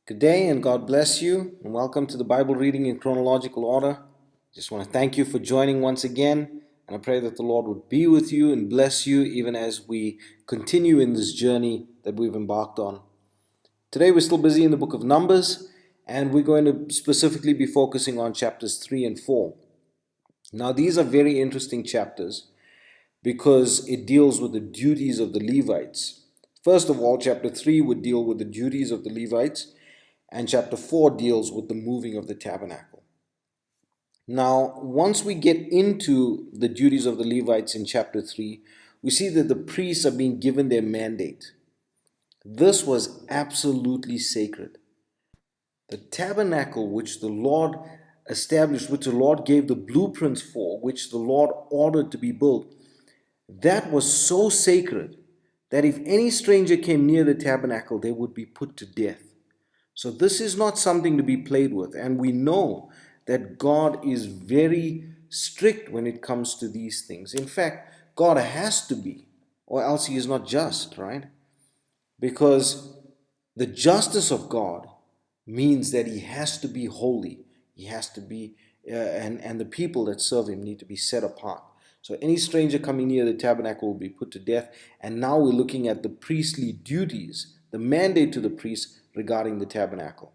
Good day and God bless you, and welcome to the Bible reading in chronological order. Just want to thank you for joining once again, and I pray that the Lord would be with you and bless you even as we continue in this journey that we've embarked on. Today we're still busy in the book of Numbers, and we're going to specifically be focusing on chapters 3 and 4. Now, these are very interesting chapters because it deals with the duties of the Levites. First of all, chapter 3 would deal with the duties of the Levites, and chapter 4 deals with the moving of the tabernacle. Now, once we get into the duties of the Levites in chapter 3, we see that the priests are being given their mandate. This was absolutely sacred. The tabernacle which the Lord established, which the Lord gave the blueprints for, which the Lord ordered to be built, that was so sacred that if any stranger came near the tabernacle, they would be put to death. So this is not something to be played with. And we know that God is very strict when it comes to these things. In fact, God has to be, or else he is not just, right? Because the justice of God means that he has to be holy. He has to be, and the people that serve him need to be set apart. So any stranger coming near the tabernacle will be put to death. And now we're looking at the priestly duties, the mandate to the priests regarding the tabernacle.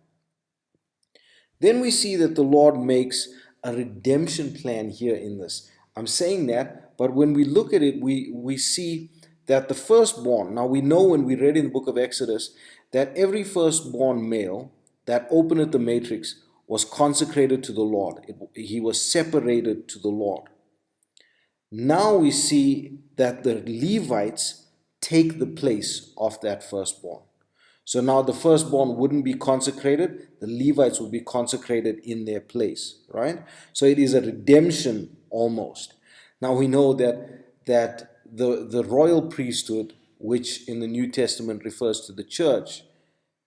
Then we see that the Lord makes a redemption plan here in this. I'm saying that, but when we look at it, we see that the firstborn, now we know when we read in the book of Exodus that every firstborn male that openeth the matrix was consecrated to the Lord. He was separated to the Lord. Now we see that the Levites take the place of that firstborn. So now the firstborn wouldn't be consecrated, the Levites would be consecrated in their place, right? So it is a redemption almost. Now we know that the royal priesthood, which in the New Testament refers to the church,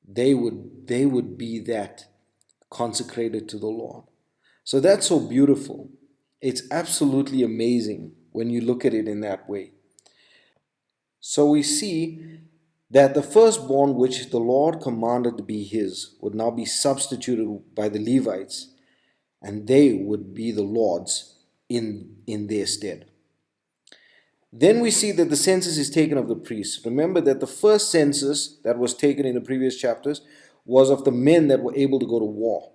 they would be that consecrated to the Lord. So that's so beautiful. It's absolutely amazing when you look at it in that way. So we see that the firstborn which the Lord commanded to be his would now be substituted by the Levites, and they would be the Lord's in their stead. Then we see that the census is taken of the priests. Remember that the first census that was taken in the previous chapters was of the men that were able to go to war.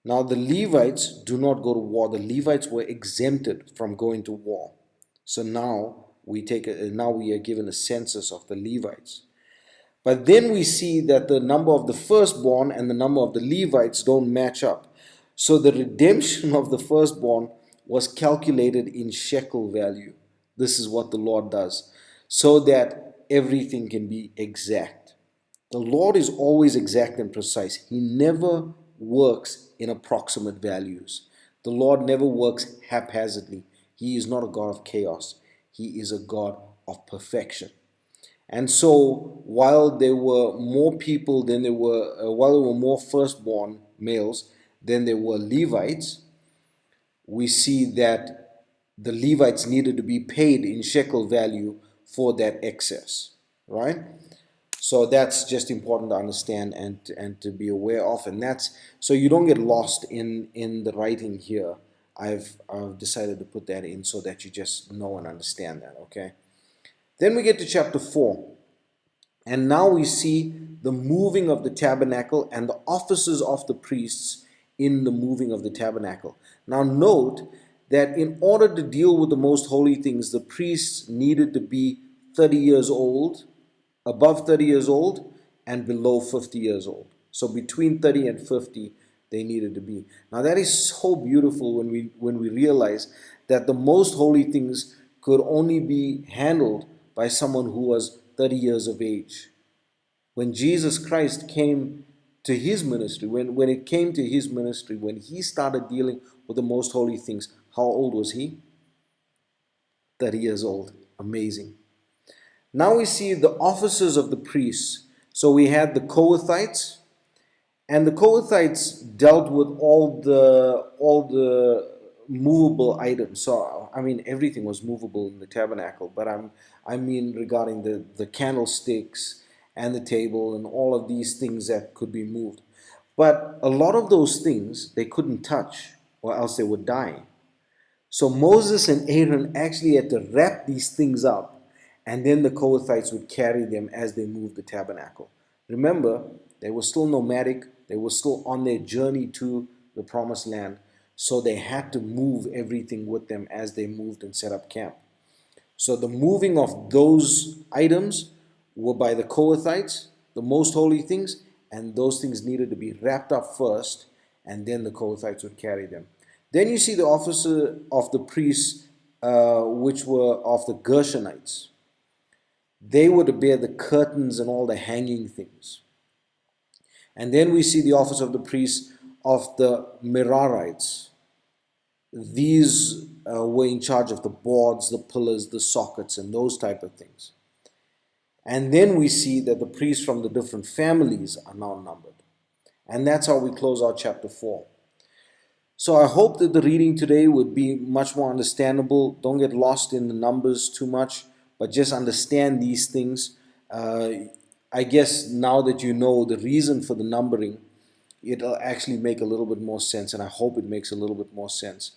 Now the Levites do not go to war. The Levites were exempted from going to war. So now we are given a census of the Levites. But then we see that the number of the firstborn and the number of the Levites don't match up. So the redemption of the firstborn was calculated in shekel value. This is what the Lord does, so that everything can be exact. The Lord is always exact and precise. He never works in approximate values. The Lord never works haphazardly. He is not a God of chaos. He is a God of perfection. And so, while there were more people than there were, while there were more firstborn males than there were Levites, we see that the Levites needed to be paid in shekel value for that excess, right? So that's just important to understand and to be aware of, and that's so you don't get lost in the writing here. I've decided to put that in so that you just know and understand that, okay? Then we get to chapter 4. And now we see the moving of the tabernacle and the offices of the priests in the moving of the tabernacle. Now note that in order to deal with the most holy things, the priests needed to be 30 years old, above 30 years old, and below 50 years old. So between 30 and 50, they needed to be. Now that is so beautiful when we realize that the most holy things could only be handled by someone who was 30 years of age. When Jesus Christ came to his ministry, when it came to his ministry, when he started dealing with the most holy things, how old was he? 30 years old. Amazing. Now we see the offices of the priests. So we had the Kohathites, and the Kohathites dealt with all the movable items. So I mean everything was movable in the tabernacle, but I mean regarding the candlesticks and the table and all of these things that could be moved. But a lot of those things they couldn't touch, or else they would die. So Moses and Aaron actually had to wrap these things up, and then the Kohathites would carry them as they moved the tabernacle. Remember, they were still nomadic, they were still on their journey to the promised land, so they had to move everything with them as they moved and set up camp. So the moving of those items were by the Kohathites, the most holy things, and those things needed to be wrapped up first, and then the Kohathites would carry them. Then you see the officer of the priests, which were of the Gershonites. They were to bear the curtains and all the hanging things. And then we see the office of the priests of the Merarites. These were in charge of the boards, the pillars, the sockets, and those type of things. And then we see that the priests from the different families are now numbered. And that's how we close out chapter 4. So I hope that the reading today would be much more understandable. Don't get lost in the numbers too much, but just understand these things. I guess now that you know the reason for the numbering, it'll actually make a little bit more sense, and I hope it makes a little bit more sense.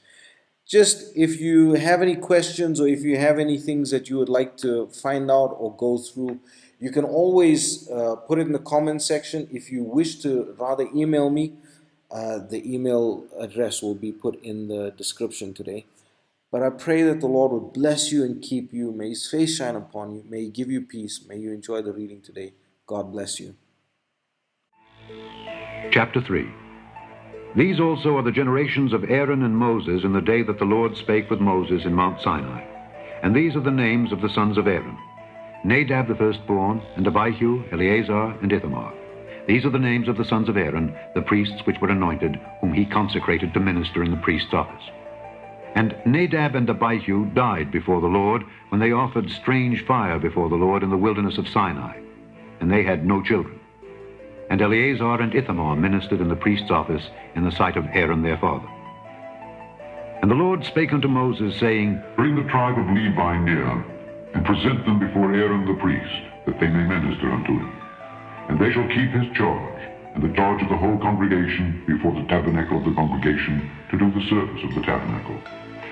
Just if you have any questions or if you have any things that you would like to find out or go through, you can always put it in the comment section. If you wish to rather email me, the email address will be put in the description today. But I pray that the Lord would bless you and keep you. May His face shine upon you. May He give you peace. May you enjoy the reading today. God bless you. Chapter 3. These also are the generations of Aaron and Moses in the day that the Lord spake with Moses in Mount Sinai. And these are the names of the sons of Aaron: Nadab the firstborn, and Abihu, Eleazar, and Ithamar. These are the names of the sons of Aaron, the priests which were anointed, whom he consecrated to minister in the priest's office. And Nadab and Abihu died before the Lord when they offered strange fire before the Lord in the wilderness of Sinai, and they had no children. And Eleazar and Ithamar ministered in the priest's office in the sight of Aaron their father. And the Lord spake unto Moses, saying, Bring the tribe of Levi near, and present them before Aaron the priest, that they may minister unto him. And they shall keep his charge, and the charge of the whole congregation before the tabernacle of the congregation, to do the service of the tabernacle.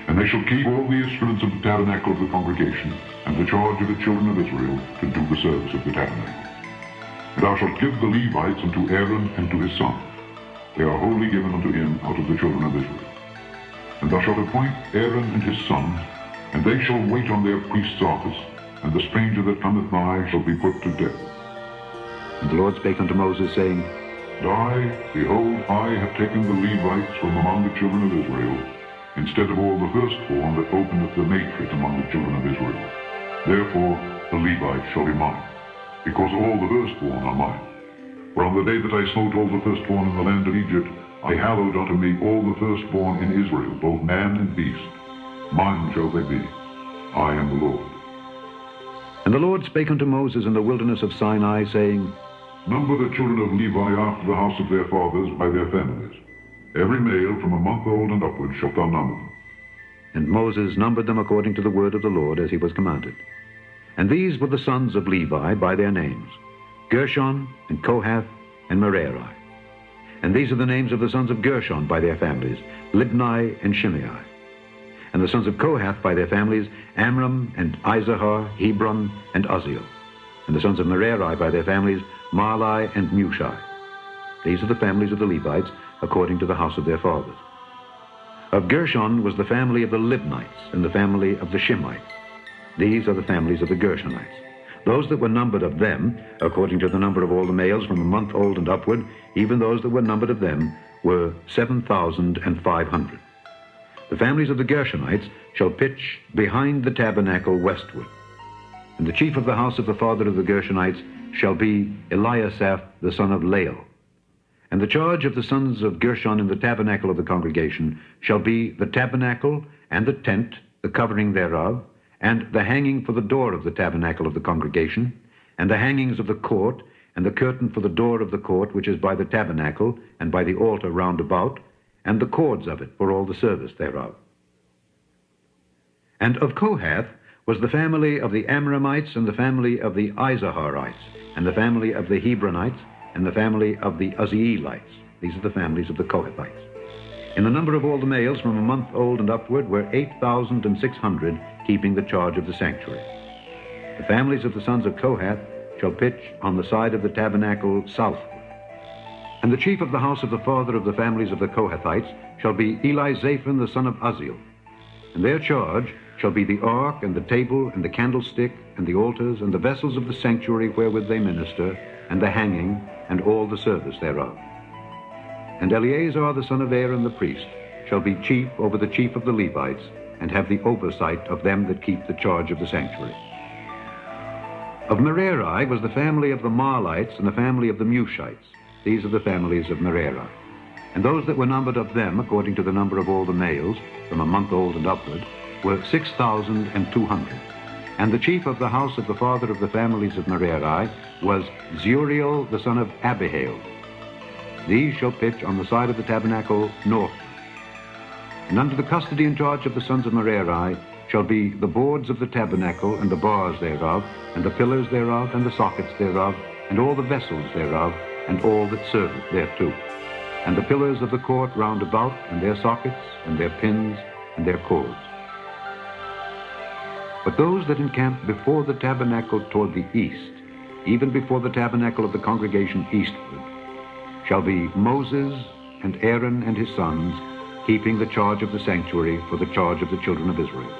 And they shall keep all the instruments of the tabernacle of the congregation, and the charge of the children of Israel, to do the service of the tabernacle. And thou shalt give the Levites unto Aaron and to his sons. They are wholly given unto him out of the children of Israel. And thou shalt appoint Aaron and his sons, and they shall wait on their priest's office, and the stranger that cometh nigh shall be put to death. And the Lord spake unto Moses, saying, I, behold, I have taken the Levites from among the children of Israel, instead of all the firstborn that openeth the matrit among the children of Israel. Therefore the Levites shall be mine, because all the firstborn are mine. For on the day that I smote all the firstborn in the land of Egypt, I hallowed unto me all the firstborn in Israel, both man and beast. Mine shall they be. I am the Lord. And the Lord spake unto Moses in the wilderness of Sinai, saying, Number the children of Levi after the house of their fathers by their families. Every male from a month old and upward shalt thou number them. And Moses numbered them according to the word of the Lord, as he was commanded. And these were the sons of Levi by their names: Gershon, and Kohath, and Merari. And these are the names of the sons of Gershon by their families: Libni and Shimei. And the sons of Kohath by their families: Amram, and Izahar, Hebron, and Uzziel. And the sons of Merari by their families: Mahli and Mushi. These are the families of the Levites, according to the house of their fathers. Of Gershon was the family of the Libnites, and the family of the Shimites. These are the families of the Gershonites. Those that were numbered of them, according to the number of all the males from a month old and upward, even those that were numbered of them, were 7,500. The families of the Gershonites shall pitch behind the tabernacle westward. And the chief of the house of the father of the Gershonites shall be Eliasaph the son of Lael. And the charge of the sons of Gershon in the tabernacle of the congregation shall be the tabernacle, and the tent, the covering thereof, and the hanging for the door of the tabernacle of the congregation, and the hangings of the court, and the curtain for the door of the court which is by the tabernacle, and by the altar round about, and the cords of it for all the service thereof. And of Kohath was the family of the Amramites, and the family of the Izaharites, and the family of the Hebronites, and the family of the Uzzielites. These are the families of the Kohathites. In the number of all the males from a month old and upward were 8,600, keeping the charge of the sanctuary. The families of the sons of Kohath shall pitch on the side of the tabernacle southward. And the chief of the house of the father of the families of the Kohathites shall be Elizaphan the son of Uzziel. And their charge shall be the ark, and the table, and the candlestick, and the altars, and the vessels of the sanctuary wherewith they minister, and the hanging, and all the service thereof. And Eleazar the son of Aaron the priest shall be chief over the chief of the Levites, and have the oversight of them that keep the charge of the sanctuary. Of Merari was the family of the Mahlites, and the family of the Mushites. These are the families of Merari. And those that were numbered of them, according to the number of all the males, from a month old and upward, were 6,200. And the chief of the house of the father of the families of Merari was Zuriel the son of Abihail. These shall pitch on the side of the tabernacle north. And under the custody and charge of the sons of Merari shall be the boards of the tabernacle, and the bars thereof, and the pillars thereof, and the sockets thereof, and all the vessels thereof, and all that serveth thereto, and the pillars of the court round about, and their sockets, and their pins, and their cords. But those that encamp before the tabernacle toward the east, even before the tabernacle of the congregation eastward, shall be Moses and Aaron and his sons, keeping the charge of the sanctuary for the charge of the children of Israel.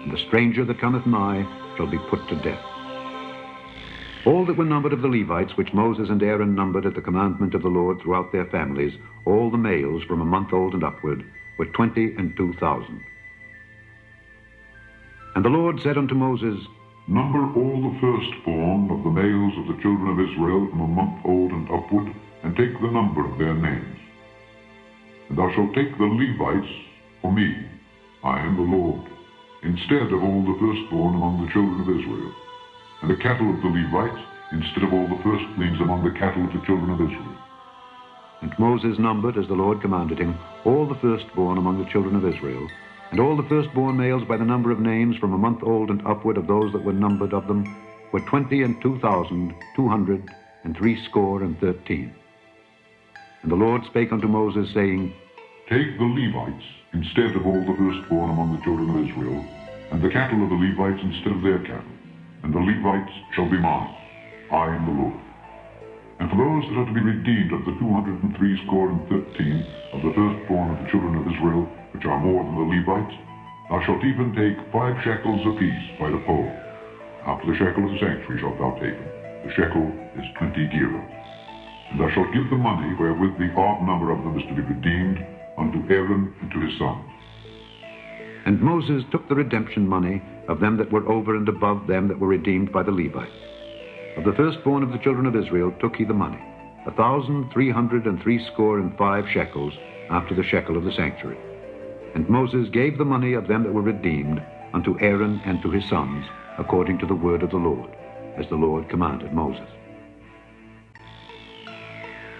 And the stranger that cometh nigh shall be put to death. All that were numbered of the Levites, which Moses and Aaron numbered at the commandment of the Lord throughout their families, all the males from a month old and upward, were 22,000. And the Lord said unto Moses, Number all the firstborn of the males of the children of Israel from a month old and upward, and take the number of their names. And thou shalt take the Levites for me, I am the Lord, instead of all the firstborn among the children of Israel, and the cattle of the Levites instead of all the firstlings among the cattle of the children of Israel. And Moses numbered, as the Lord commanded him, all the firstborn among the children of Israel, and all the firstborn males by the number of names from a month old and upward of those that were numbered of them were 22,213. And the Lord spake unto Moses, saying, Take the Levites instead of all the firstborn among the children of Israel, and the cattle of the Levites instead of their cattle, and the Levites shall be mine. I am the Lord. And for those that are to be redeemed of the 213 of the firstborn of the children of Israel, which are more than the Levites, thou shalt even take 5 shekels apiece by the pole. After the shekel of the sanctuary shalt thou take them. The shekel is 20 gerahs. And thou shalt give the money wherewith the odd number of them is to be redeemed unto Aaron and to his sons. And Moses took the redemption money of them that were over and above them that were redeemed by the Levites. Of the firstborn of the children of Israel took he the money, 1,365 shekels, after the shekel of the sanctuary. And Moses gave the money of them that were redeemed unto Aaron and to his sons, according to the word of the Lord, as the Lord commanded Moses.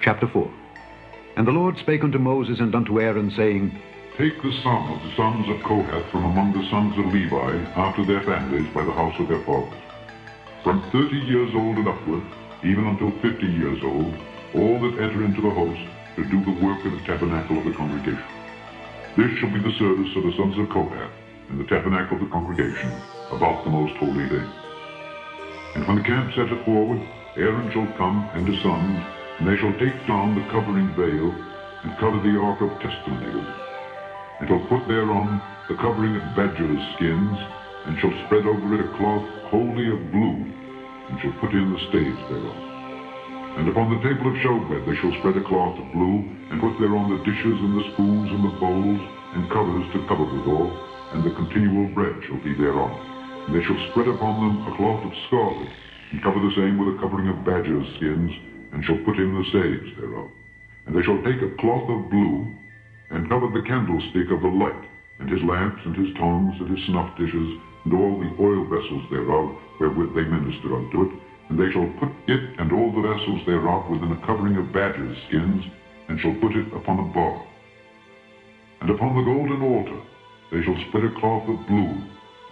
Chapter 4. And the Lord spake unto Moses and unto Aaron, saying, Take the sum of the sons of Kohath from among the sons of Levi, after their families, by the house of their fathers. From 30 years old and upward, even until 50 years old, all that enter into the host to do the work of the tabernacle of the congregation. This shall be the service of the sons of Kohath in the tabernacle of the congregation, about the most holy day. And when the camp setteth forward, Aaron shall come and his sons, and they shall take down the covering veil, and cover the ark of testimony with it, and shall put thereon the covering of badgers' skins, and shall spread over it a cloth wholly of blue, and shall put in the staves thereof. And upon the table of showbread they shall spread a cloth of blue, and put thereon the dishes and the spoons and the bowls, and covers to cover withal, and the continual bread shall be thereon. And they shall spread upon them a cloth of scarlet, and cover the same with a covering of badgers' skins, and shall put in the staves thereof. And they shall take a cloth of blue, and cover the candlestick of the light, and his lamps, and his tongues, and his snuff dishes, and all the oil vessels thereof, wherewith they minister unto it. And they shall put it and all the vessels thereof within a covering of badgers' skins, and shall put it upon a bar. And upon the golden altar they shall spread a cloth of blue,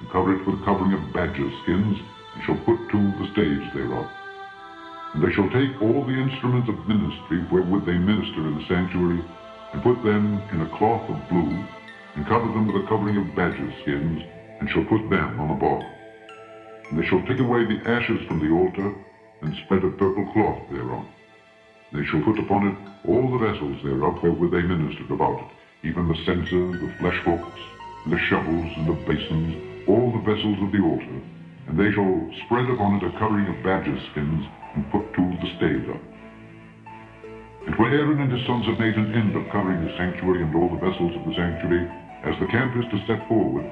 and cover it with a covering of badger skins, and shall put to the staves thereof. And they shall take all the instruments of ministry wherewith they minister in the sanctuary, and put them in a cloth of blue, and cover them with a covering of badger skins, and shall put them on a bar. And they shall take away the ashes from the altar, and spread a purple cloth thereon. They shall put upon it all the vessels thereof wherewith they ministered about it, even the censers, the flesh hooks, and the shovels, and the basins, all the vessels of the altar. And they shall spread upon it a covering of badger skins, and put to the staves of it. And when Aaron and his sons have made an end of covering the sanctuary and all the vessels of the sanctuary, as the camp is to set forward,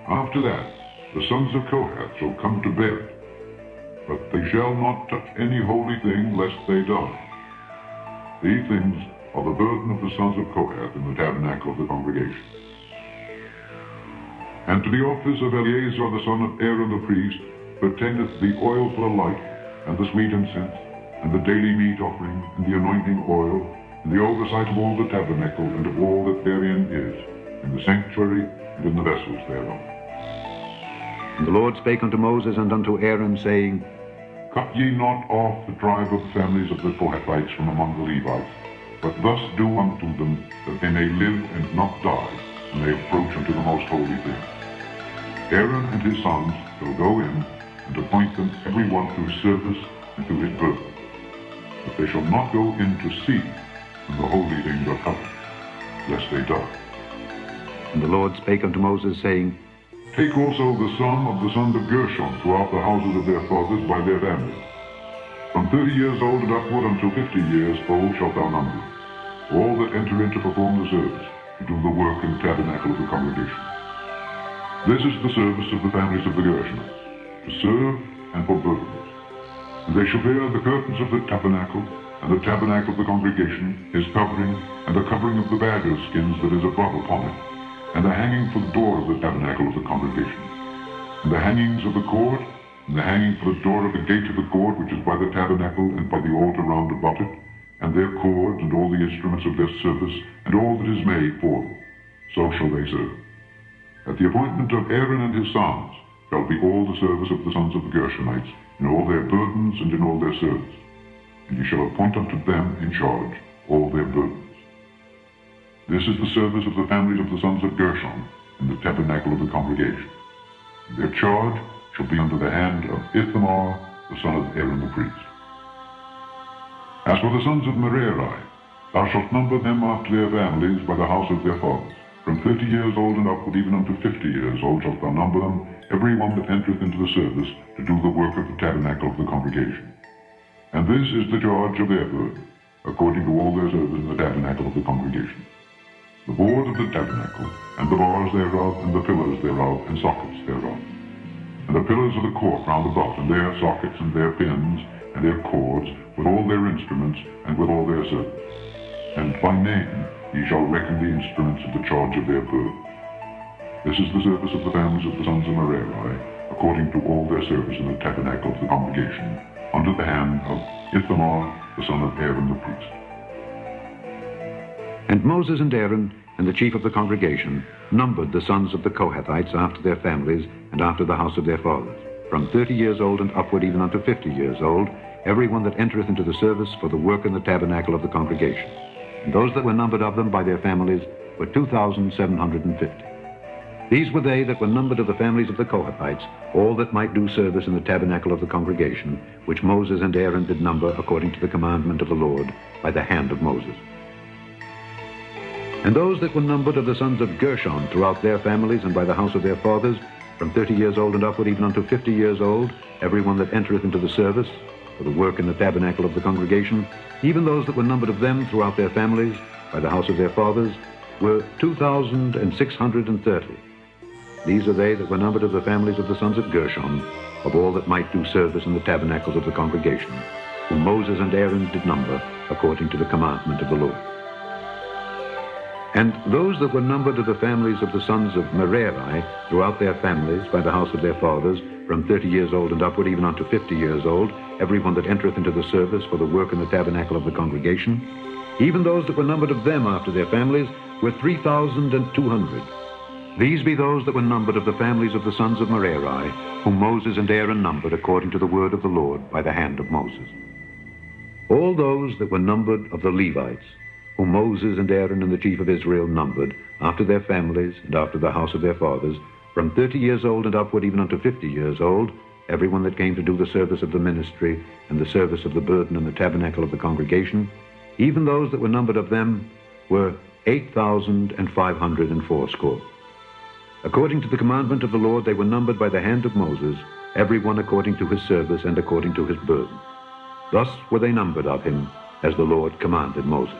after that the sons of Kohath shall come to bear it. But they shall not touch any holy thing, lest they die. These things are the burden of the sons of Kohath in the tabernacle of the congregation. And to the office of Eleazar the son of Aaron the priest pertaineth the oil for a light, and the sweet incense, and the daily meat offering, and the anointing oil, and the oversight of all the tabernacle, and of all that therein is, in the sanctuary, and in the vessels thereof. And the Lord spake unto Moses and unto Aaron, saying, Cut ye not off the tribe of the families of the Kohathites from among the Levites, but thus do unto them, that they may live and not die, when they approach unto the most holy thing. Aaron and his sons shall go in, and appoint them every one to his service and to his burden. But they shall not go in to see when the holy things are covered, lest they die. And the Lord spake unto Moses, saying, Take also the sum of the sons of Gershon throughout the houses of their fathers by their families. From 30 years old and upward until 50 years old shalt thou number all that enter in to perform the service, to do the work in the tabernacle of the congregation. This is the service of the families of the Gershonites, to serve and for burdens. And they shall bear the curtains of the tabernacle, and the tabernacle of the congregation, his covering, and the covering of the badger skins that is above upon it, and the hanging for the door of the tabernacle of the congregation, and the hangings of the court, and the hanging for the door of the gate of the court which is by the tabernacle and by the altar round about it, and their cords, and all the instruments of their service, and all that is made for them. So shall they serve. At the appointment of Aaron and his sons shall be all the service of the sons of the Gershonites, in all their burdens and in all their service. And ye shall appoint unto them in charge all their burdens. This is the service of the families of the sons of Gershon in the tabernacle of the congregation. And their charge shall be under the hand of Ithamar, the son of Aaron the priest. As for the sons of Merari, thou shalt number them after their families by the house of their fathers. From 30 years old and upward, even unto 50 years old, shalt thou number them, every one that entereth into the service, to do the work of the tabernacle of the congregation. And this is the charge of their burden, according to all their service in the tabernacle of the congregation. The board of the tabernacle, and the bars thereof, and the pillars thereof, and sockets thereof. And the pillars of the court round about, and their sockets, and their pins, and their cords, with all their instruments, and with all their service. And by name ye shall reckon the instruments of the charge of their burden. This is the service of the families of the sons of Merari, according to all their service in the tabernacle of the congregation, under the hand of Ithamar, the son of Aaron the priest. And Moses and Aaron and the chief of the congregation numbered the sons of the Kohathites after their families and after the house of their fathers, from 30 years old and upward, even unto 50 years old, every one that entereth into the service for the work in the tabernacle of the congregation. And those that were numbered of them by their families were 2,750. These were they that were numbered of the families of the Kohathites, all that might do service in the tabernacle of the congregation, which Moses and Aaron did number according to the commandment of the Lord by the hand of Moses. And those that were numbered of the sons of Gershon throughout their families and by the house of their fathers, from 30 years old and upward, even unto 50 years old, every one that entereth into the service for the work in the tabernacle of the congregation, even those that were numbered of them throughout their families by the house of their fathers, were 2,630. These are they that were numbered of the families of the sons of Gershon, of all that might do service in the tabernacles of the congregation, whom Moses and Aaron did number according to the commandment of the Lord. And those that were numbered of the families of the sons of Merari throughout their families by the house of their fathers, from 30 years old and upward, even unto 50 years old, every one that entereth into the service for the work in the tabernacle of the congregation, even those that were numbered of them after their families were 3,200. These be those that were numbered of the families of the sons of Merari, whom Moses and Aaron numbered according to the word of the Lord by the hand of Moses. All those that were numbered of the Levites, whom Moses and Aaron and the chief of Israel numbered, after their families and after the house of their fathers, from 30 years old and upward even unto 50 years old, everyone that came to do the service of the ministry and the service of the burden and the tabernacle of the congregation, even those that were numbered of them were 8,580. According to the commandment of the Lord, they were numbered by the hand of Moses, every one according to his service and according to his burden. Thus were they numbered of him, as the Lord commanded Moses.